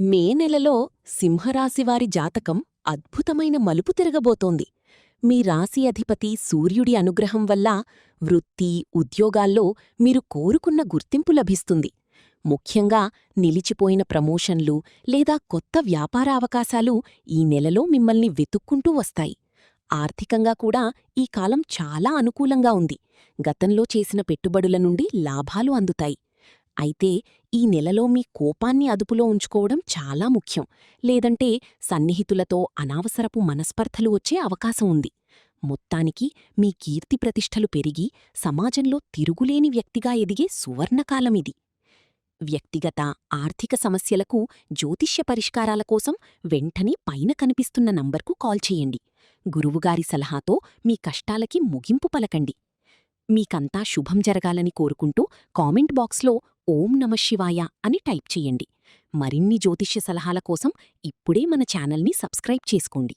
మే నెలలో సింహరాశివారి జాతకం అద్భుతమైన మలుపు తిరగబోతోంది. మీ రాశి అధిపతి సూర్యుడి అనుగ్రహం వల్ల వృత్తి, ఉద్యోగాల్లో మీరు కోరుకున్న గుర్తింపు లభిస్తుంది. ముఖ్యంగా నిలిచిపోయిన ప్రమోషన్లు లేదా కొత్త వ్యాపార అవకాశాలు ఈ నెలలో మిమ్మల్ని వెతుక్కుంటూ వస్తాయి. ఆర్థికంగా కూడా ఈ కాలం చాలా అనుకూలంగా ఉంది. గతంలో చేసిన పెట్టుబడుల నుండి లాభాలు అందుతాయి. అయితే ఈ నెలలో మీ కోపాన్ని అదుపులో ఉంచుకోవడం చాలా ముఖ్యం. లేదంటే సన్నిహితులతో అనవసరపు మనస్పర్ధలు వచ్చే అవకాశం ఉంది. మొత్తానికి మీ కీర్తి ప్రతిష్టలు పెరిగి సమాజంలో తిరుగులేని వ్యక్తిగా ఎదిగే సువర్ణకాలమిది. వ్యక్తిగత, ఆర్థిక సమస్యలకు జ్యోతిష్య పరిష్కారాల కోసం వెంటనే పైన కనిపిస్తున్న నంబర్కు కాల్ చేయండి. గురువుగారి సలహాతో మీ కష్టాలకి ముగింపు పలకండి. మీకంతా శుభం జరగాలని కోరుకుంటూ కామెంట్ బాక్స్లో ఓం నమఃశివాయ అని టైప్ చెయ్యండి. మరిన్ని జ్యోతిష్య సలహాల కోసం ఇప్పుడే మన ఛానల్ని సబ్స్క్రైబ్ చేసుకోండి.